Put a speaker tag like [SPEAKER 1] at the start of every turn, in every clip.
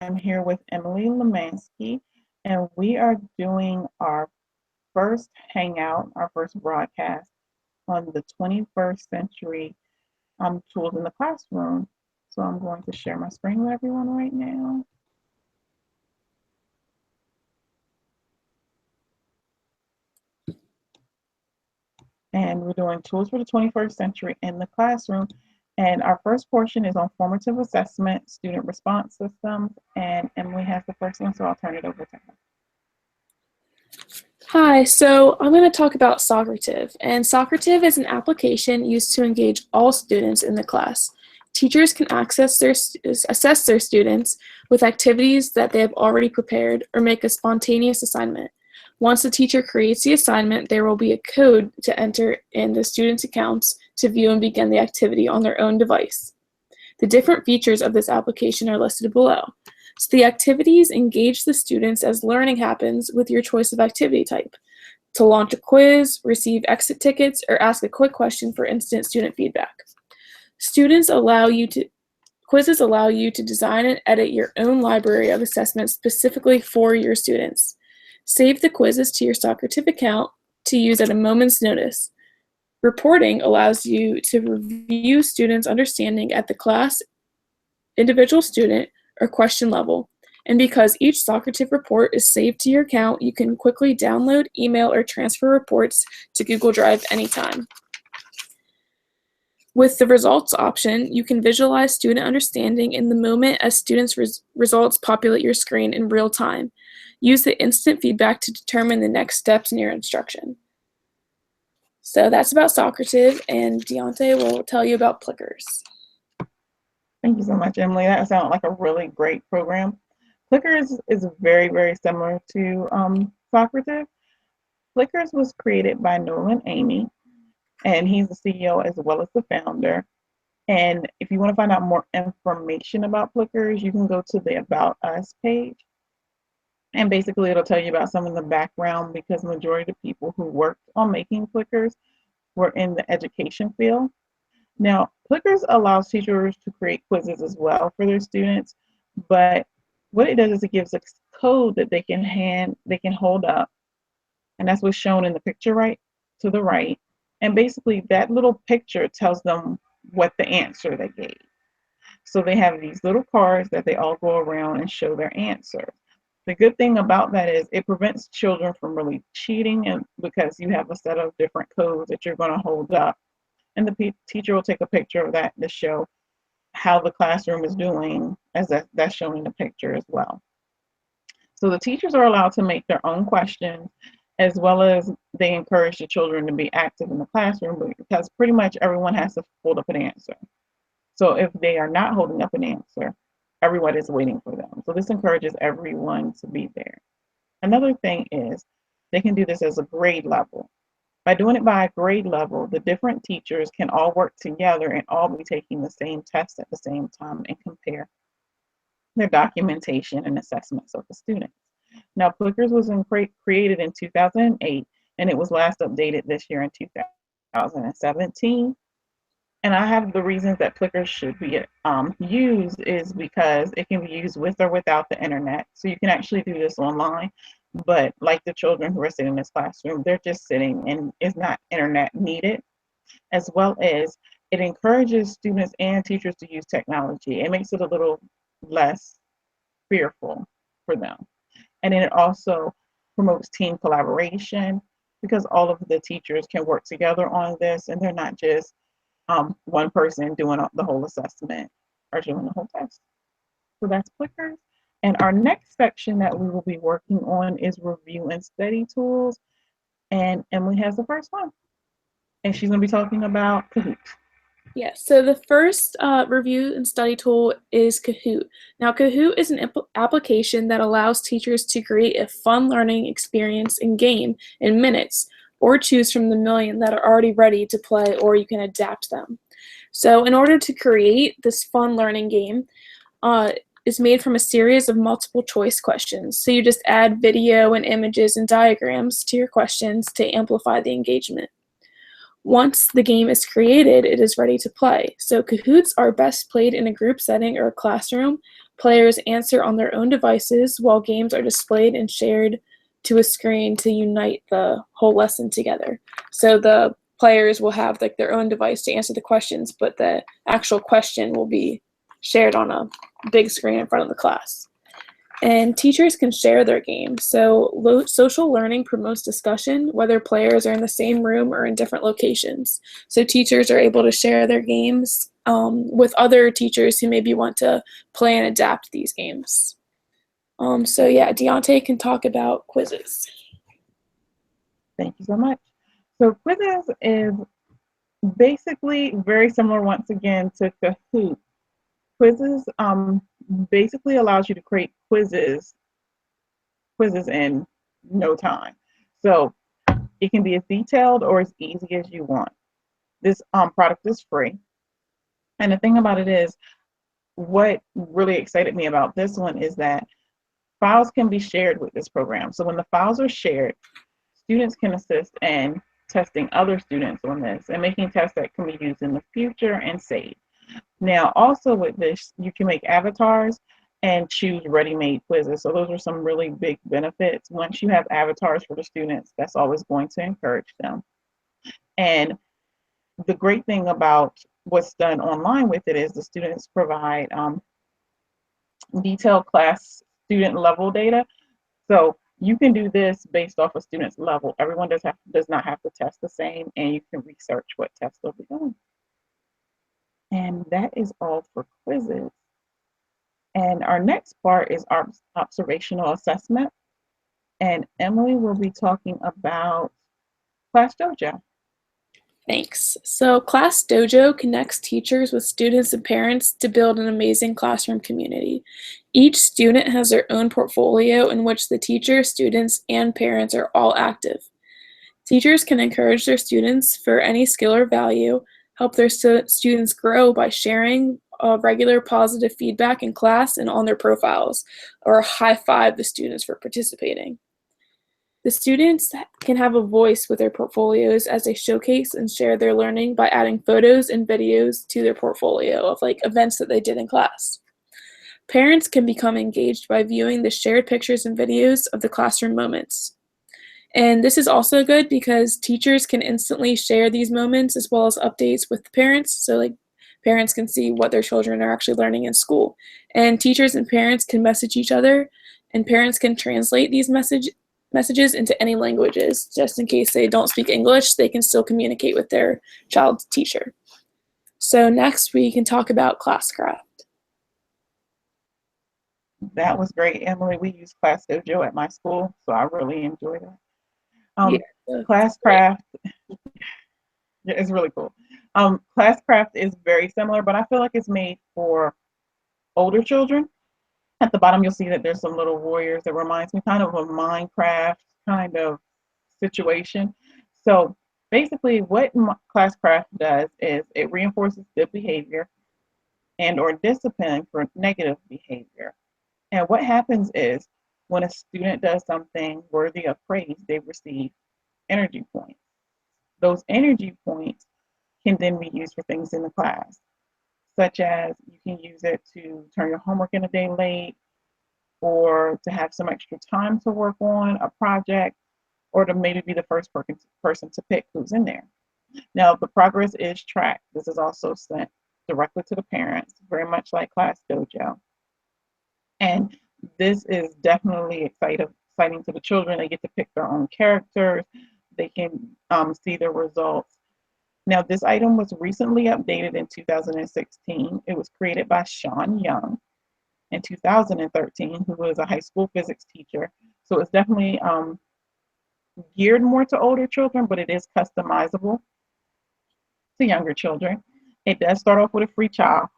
[SPEAKER 1] I'm here with Emily Lemanski, and we are doing our first hangout, our first broadcast on the 21st century tools in the classroom. So I'm going to share my screen with everyone right now. And we're doing tools for the 21st century in the classroom. And our first portion is on formative assessment, student response systems, and Emily has the first one, so I'll turn it over to her.
[SPEAKER 2] Hi, so I'm going to talk about Socrative, and Socrative is an application used to engage all students in the class. Teachers can assess their students with activities that they have already prepared or make a spontaneous assignment. Once the teacher creates the assignment, there will be a code to enter in the student's accounts to view and begin the activity on their own device. The different features of this application are listed below. So the activities engage the students as learning happens with your choice of activity type. To launch a quiz, receive exit tickets, or ask a quick question for instant student feedback. Quizzes allow you to design and edit your own library of assessments specifically for your students. Save the quizzes to your Socrative account to use at a moment's notice. Reporting allows you to review students' understanding at the class, individual student, or question level. And because each Socrative report is saved to your account, you can quickly download, email, or transfer reports to Google Drive anytime. With the results option, you can visualize student understanding in the moment as students' results populate your screen in real time. Use the instant feedback to determine the next steps in your instruction. So that's about Socrative, and Dionte will tell you about Plickers.
[SPEAKER 1] Thank you so much, Emily. That sounded like a really great program. Plickers is very, very similar to Socrative. Plickers was created by Nolan Amy, and he's the CEO as well as the founder. And if you want to find out more information about Plickers, you can go to the About Us page. And basically, it'll tell you about some of the background because the majority of the people who worked on making Plickers were in the education field. Now, Plickers allows teachers to create quizzes as well for their students, but what it does is it gives a code that they can hold up, and that's what's shown in the picture right to the right. And basically, that little picture tells them what the answer they gave. So they have these little cards that they all go around and show their answer. The good thing about that is it prevents children from really cheating, and because you have a set of different codes that you're going to hold up, and the teacher will take a picture of that to show how the classroom is doing, as that's shown in the picture as well. So the teachers are allowed to make their own questions, as well as they encourage the children to be active in the classroom, because pretty much everyone has to hold up an answer. So if they are not holding up an answer, everyone is waiting for them. So this encourages everyone to be there. Another thing is they can do this as a grade level. By doing it by a grade level, the different teachers can all work together and all be taking the same test at the same time and compare their documentation and assessments of the students. Now, Plickers was created in 2008, and it was last updated this year in 2017. And I have the reasons that Plickers should be used is because it can be used with or without the internet. So you can actually do this online, but like the children who are sitting in this classroom, they're just sitting and it's not internet needed, as well as it encourages students and teachers to use technology. It makes it a little less fearful for them. And then it also promotes team collaboration because all of the teachers can work together on this and they're not just one person doing the whole assessment or doing the whole test. So that's Plickers. And our next section that we will be working on is review and study tools. And Emily has the first one. And she's going to be talking about Kahoot.
[SPEAKER 2] Yes, so the first review and study tool is Kahoot. Now, Kahoot is an application that allows teachers to create a fun learning experience and game in minutes, or choose from the million that are already ready to play, or you can adapt them. So in order to create this fun learning game, is made from a series of multiple choice questions. So you just add video and images and diagrams to your questions to amplify the engagement. Once the game is created, it is ready to play. So Kahoots are best played in a group setting or a classroom. Players answer on their own devices while games are displayed and shared to a screen to unite the whole lesson together. So the players will have like their own device to answer the questions, but the actual question will be shared on a big screen in front of the class. And teachers can share their games. So social learning promotes discussion, whether players are in the same room or in different locations. So teachers are able to share their games with other teachers who maybe want to play and adapt these games. So yeah, Dionte can talk about quizzes.
[SPEAKER 1] Thank you so much. So quizzes is basically very similar once again to Kahoot. Quizzes basically allows you to create quizzes in no time. So it can be as detailed or as easy as you want. This product is free. And the thing about it is, what really excited me about this one is that files can be shared with this program. So when the files are shared, students can assist in testing other students on this and making tests that can be used in the future and saved. Now, also with this, you can make avatars and choose ready-made quizzes. So those are some really big benefits. Once you have avatars for the students, that's always going to encourage them. And the great thing about what's done online with it is the students provide detailed class student level data. So you can do this based off a student's level. Everyone does not have to test the same, and you can research what tests they'll be doing. And that is all for quizzes. And our next part is our observational assessment. And Emily will be talking about Class Dojo.
[SPEAKER 2] Thanks. So, Class Dojo connects teachers with students and parents to build an amazing classroom community. Each student has their own portfolio in which the teacher, students, and parents are all active. Teachers can encourage their students for any skill or value, help their students grow by sharing regular positive feedback in class and on their profiles, or high five the students for participating. The students can have a voice with their portfolios as they showcase and share their learning by adding photos and videos to their portfolio of like events that they did in class. Parents can become engaged by viewing the shared pictures and videos of the classroom moments. And this is also good because teachers can instantly share these moments as well as updates with parents. So like parents can see what their children are actually learning in school. And teachers and parents can message each other, and parents can translate these messages into any languages. Just in case they don't speak English, they can still communicate with their child's teacher. So next we can talk about Classcraft.
[SPEAKER 1] That was great, Emily. We use Class Dojo at my school, so I really enjoy that.
[SPEAKER 2] Yeah,
[SPEAKER 1] Classcraft is really cool. Classcraft is very similar, but I feel like it's made for older children. At the bottom, you'll see that there's some little warriors that reminds me kind of a Minecraft kind of situation. So basically, what Classcraft does is it reinforces good behavior and or discipline for negative behavior. And what happens is when a student does something worthy of praise, they receive energy points. Those energy points can then be used for things in the class, such as you can use it to turn your homework in a day late, or to have some extra time to work on a project, or to maybe be the first person to pick who's in there. Now, the progress is tracked. This is also sent directly to the parents, very much like Class Dojo. And this is definitely exciting to the children. They get to pick their own characters. They can see their results. Now, this item was recently updated in 2016. It was created by Sean Young in 2013, who was a high school physics teacher. So it's definitely geared more to older children, but it is customizable to younger children. It does start off with a free trial,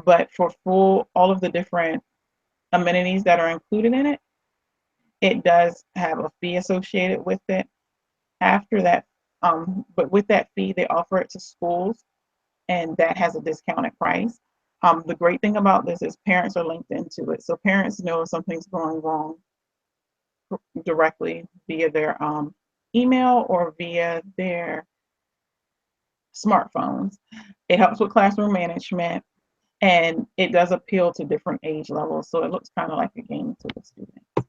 [SPEAKER 1] but for all of the different amenities that are included in it, it does have a fee associated with it. After that, but with that fee, they offer it to schools, and that has a discounted price. The great thing about this is parents are linked into it, so parents know if something's going wrong directly via their email or via their smartphones. It helps with classroom management, and it does appeal to different age levels. So it looks kind of like a game to the student.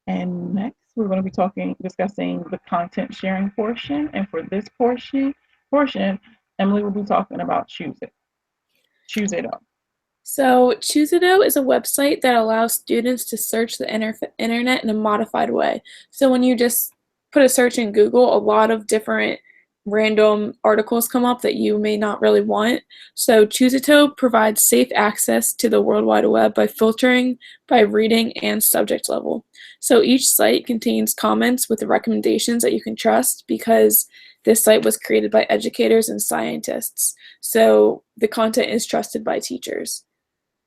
[SPEAKER 1] And next, we're going to be discussing the content sharing portion. And for this portion, Emily will be talking about Choose It Up.
[SPEAKER 2] So, Choosito is a website that allows students to search the internet in a modified way. So, when you just put a search in Google, a lot of different random articles come up that you may not really want. So, Choosito provides safe access to the World Wide Web by filtering by reading and subject level. So, each site contains comments with recommendations that you can trust because this site was created by educators and scientists. So, the content is trusted by teachers.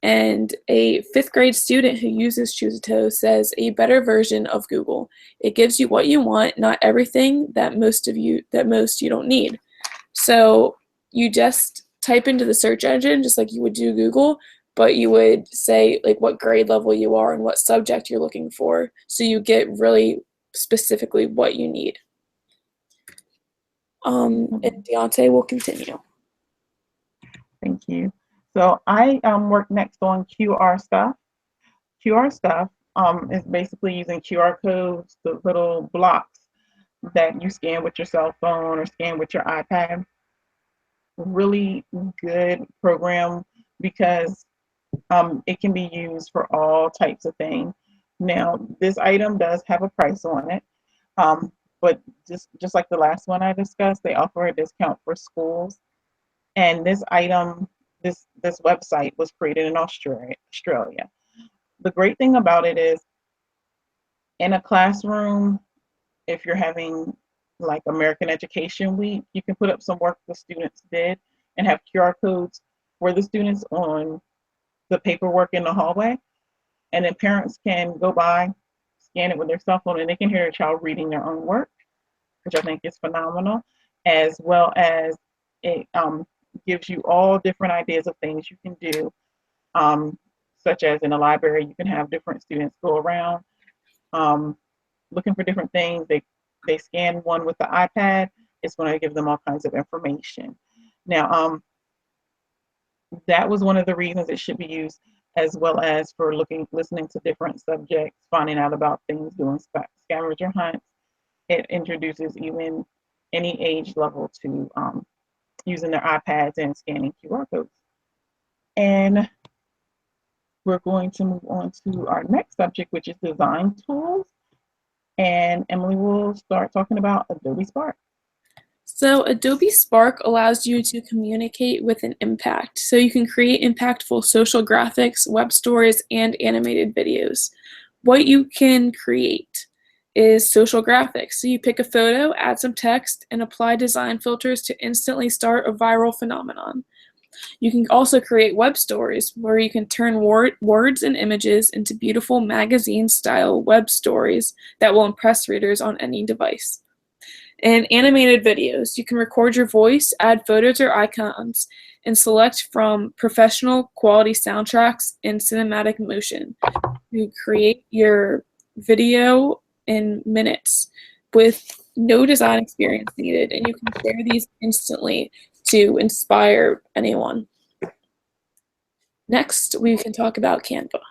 [SPEAKER 2] And a fifth grade student who uses Choosito says a better version of Google. It gives you what you want, not everything that most you don't need. So you just type into the search engine just like you would do Google, but you would say like what grade level you are and what subject you're looking for. So you get really specifically what you need. And Dionte will continue.
[SPEAKER 1] Thank you. So I work next on QR stuff. QR stuff is basically using QR codes, the little blocks that you scan with your cell phone or scan with your iPad. Really good program because it can be used for all types of things. Now, this item does have a price on it, um, but just like the last one I discussed, they offer a discount for schools. And this item, this website was created in Australia. The great thing about it is in a classroom, if you're having like American Education Week, you can put up some work the students did and have QR codes for the students on the paperwork in the hallway. And then parents can go by, scan it with their cell phone, and they can hear a child reading their own work, which I think is phenomenal, as well as it gives you all different ideas of things you can do, um, such as in a library, you can have different students go around um, looking for different things. They scan one with the iPad. It's going to give them all kinds of information. Now, that was one of the reasons it should be used, as well as for listening to different subjects, finding out about things, doing scavenger hunts. It introduces even any age level to using their iPads and scanning QR codes. And we're going to move on to our next subject, which is design tools. And Emily will start talking about Adobe Spark.
[SPEAKER 2] So Adobe Spark allows you to communicate with an impact. So you can create impactful social graphics, web stories, and animated videos. What you can create is social graphics. So you pick a photo, add some text, and apply design filters to instantly start a viral phenomenon. You can also create web stories where you can turn words and images into beautiful magazine-style web stories that will impress readers on any device. And animated videos, you can record your voice, add photos or icons, and select from professional quality soundtracks in cinematic motion. You create your video in minutes with no design experience needed, and you can share these instantly to inspire anyone. Next, we can talk about Canva.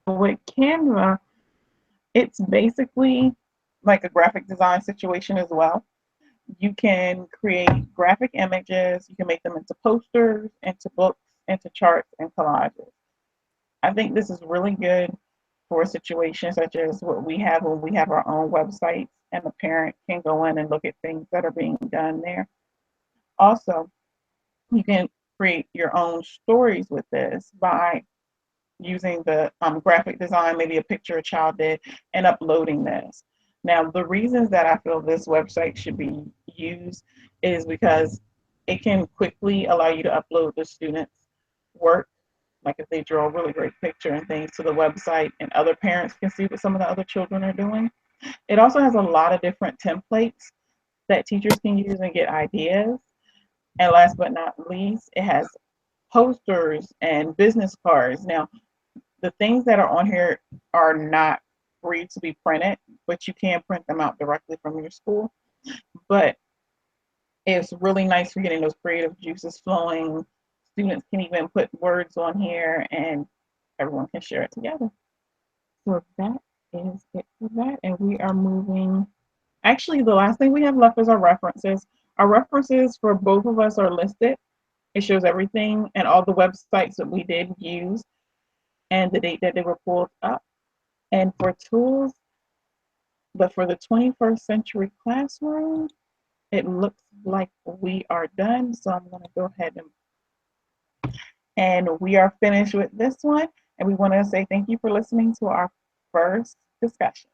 [SPEAKER 1] With Canva, it's basically like a graphic design situation as well. You can create graphic images, you can make them into posters, into books, into charts, and collages. I think this is really good for situations such as what we have when we have our own websites and the parent can go in and look at things that are being done there. Also, you can create your own stories with this by using the graphic design, maybe a picture a child did, and uploading this. Now, the reasons that I feel this website should be used is because it can quickly allow you to upload the students' work, like if they draw a really great picture and things to the website, and other parents can see what some of the other children are doing. It also has a lot of different templates that teachers can use and get ideas. And last but not least, it has posters and business cards. Now, the things that are on here are not free to be printed, but you can print them out directly from your school. But it's really nice for getting those creative juices flowing. Students can even put words on here and everyone can share it together. So that is it for that. And we are moving. Actually, the last thing we have left is our references. Our references for both of us are listed. It shows everything and all the websites that we did use and the date that they were pulled up. And for tools, but for the 21st century classroom, it looks like we are done. So I'm going to go ahead and we are finished with this one. And we want to say thank you for listening to our first discussion.